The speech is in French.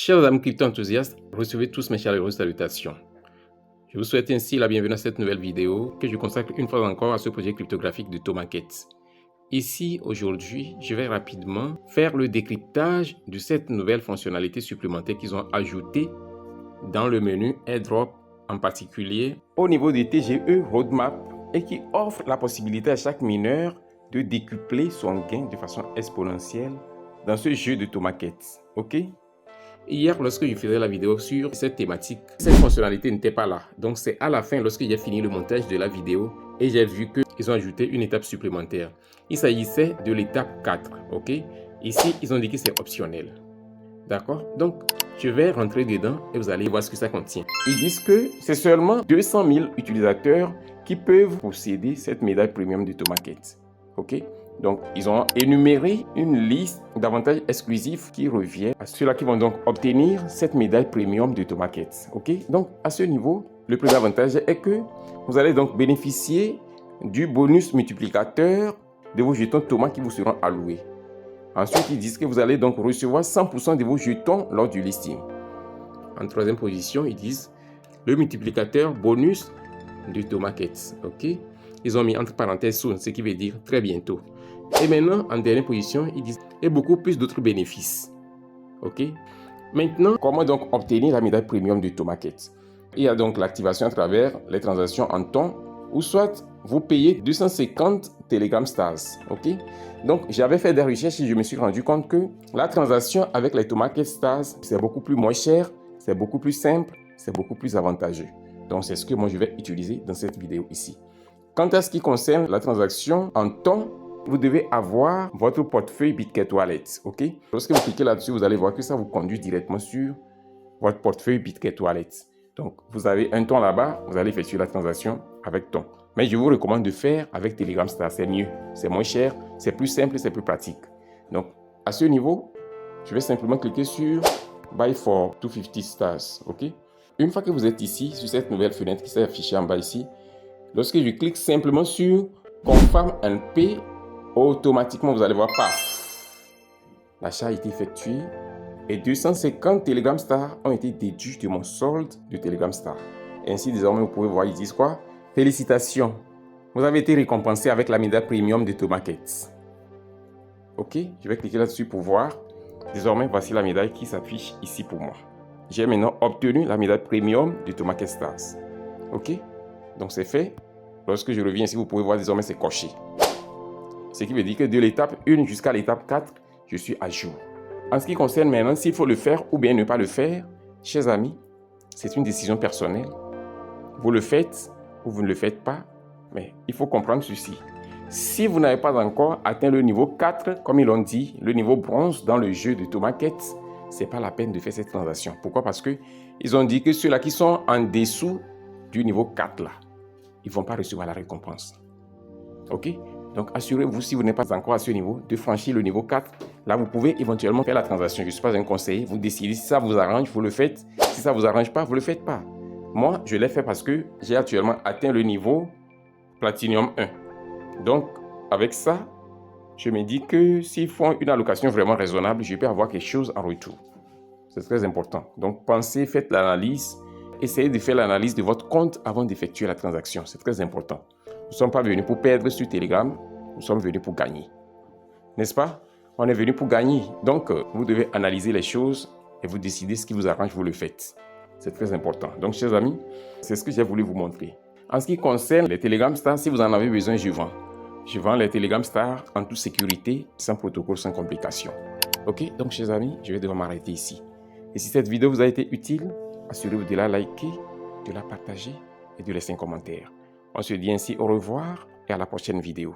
Chers amis crypto-enthousiastes, recevez tous mes chaleureuses salutations. Je vous souhaite ainsi la bienvenue à cette nouvelle vidéo que je consacre une fois encore à ce projet cryptographique de Tomarket. Ici, aujourd'hui, je vais rapidement faire le décryptage de cette nouvelle fonctionnalité supplémentaire qu'ils ont ajoutée dans le menu AirDrop, en particulier au niveau des TGE Roadmap, et qui offre la possibilité à chaque mineur de décupler son gain de façon exponentielle dans ce jeu de Tomarket. Ok? Hier, lorsque je faisais la vidéo sur cette thématique, cette fonctionnalité n'était pas là. Donc c'est à la fin, lorsque j'ai fini le montage de la vidéo, et j'ai vu qu'ils ont ajouté une étape supplémentaire. Il s'agissait de l'étape 4, ok? Ici, ils ont dit que c'est optionnel. D'accord? Donc, je vais rentrer dedans et vous allez voir ce que ça contient. Ils disent que c'est seulement 200 000 utilisateurs qui peuvent posséder cette médaille premium de Tomarket. Ok? Donc, ils ont énuméré une liste d'avantages exclusifs qui reviennent à ceux-là qui vont donc obtenir cette médaille premium de Tomarket. Ok? Donc, à ce niveau, le premier avantage est que vous allez donc bénéficier du bonus multiplicateur de vos jetons Thomas qui vous seront alloués. Ensuite, ils disent que vous allez donc recevoir 100% de vos jetons lors du listing. En troisième position, ils disent le multiplicateur bonus de Tomarket. Ok? Ils ont mis entre parenthèses soon, ce qui veut dire très bientôt. Et maintenant, en dernière position, ils disent et beaucoup plus d'autres bénéfices. Ok? Maintenant, comment donc obtenir la médaille premium de Tomarket? Il y a donc l'activation à travers les transactions en temps, ou soit vous payez 250 Telegram Stars. Ok? Donc, j'avais fait des recherches et je me suis rendu compte que la transaction avec les Tomarket Stars, c'est beaucoup plus moins cher, c'est beaucoup plus simple, c'est beaucoup plus avantageux. Donc, c'est ce que moi je vais utiliser dans cette vidéo ici. Quant à ce qui concerne la transaction en temps, vous devez avoir votre portefeuille Bitget Wallet, ok? Lorsque vous cliquez là-dessus, vous allez voir que ça vous conduit directement sur votre portefeuille Bitget Wallet. Donc, vous avez un ton là-bas, vous allez effectuer la transaction avec ton. Mais je vous recommande de faire avec Telegram Stars, c'est mieux, c'est moins cher, c'est plus simple, c'est plus pratique. Donc, à ce niveau, je vais simplement cliquer sur Buy for 250 Stars, ok? Une fois que vous êtes ici, sur cette nouvelle fenêtre qui s'est affichée en bas ici, lorsque je clique simplement sur Confirm and Pay, automatiquement vous allez voir, paf, l'achat a été effectué et 250 Telegram Stars ont été déduits de mon solde de Telegram Stars. Ainsi, désormais, vous pouvez voir, ils disent quoi? Félicitations, vous avez été récompensé avec la médaille premium de Tomarket. Ok, je vais cliquer là-dessus pour voir. Désormais, voici la médaille qui s'affiche ici pour moi. J'ai maintenant obtenu la médaille premium de Tomarket Stars. Ok, donc c'est fait. Lorsque je reviens ici, vous pouvez voir désormais c'est coché. Ce qui veut dire que de l'étape 1 jusqu'à l'étape 4, je suis à jour. En ce qui concerne maintenant s'il faut le faire ou bien ne pas le faire, chers amis, c'est une décision personnelle. Vous le faites ou vous ne le faites pas, mais il faut comprendre ceci. Si vous n'avez pas encore atteint le niveau 4, comme ils l'ont dit, le niveau bronze dans le jeu de Tomarket, ce n'est pas la peine de faire cette transaction. Pourquoi? Parce qu'ils ont dit que ceux-là qui sont en dessous du niveau 4 là, ils ne vont pas recevoir la récompense. Ok? Donc, assurez-vous, si vous n'êtes pas encore à ce niveau, de franchir le niveau 4. Là, vous pouvez éventuellement faire la transaction. Je ne suis pas un conseiller. Vous décidez si ça vous arrange, vous le faites. Si ça ne vous arrange pas, vous ne le faites pas. Moi, je l'ai fait parce que j'ai actuellement atteint le niveau Platinum 1. Donc, avec ça, je me dis que s'ils font une allocation vraiment raisonnable, je peux avoir quelque chose en retour. C'est très important. Donc, pensez, faites l'analyse. Essayez de faire l'analyse de votre compte avant d'effectuer la transaction. C'est très important. Nous ne sommes pas venus pour perdre sur Telegram. Nous sommes venus pour gagner. N'est-ce pas? On est venu pour gagner. Donc, vous devez analyser les choses et vous décidez ce qui vous arrange, vous le faites. C'est très important. Donc, chers amis, c'est ce que j'ai voulu vous montrer. En ce qui concerne les Telegram Stars, si vous en avez besoin, je vends. Je vends les Telegram Stars en toute sécurité, sans protocole, sans complication. Ok? Donc, chers amis, je vais devoir m'arrêter ici. Et si cette vidéo vous a été utile, assurez-vous de la liker, de la partager et de laisser un commentaire. On se dit ainsi au revoir et à la prochaine vidéo.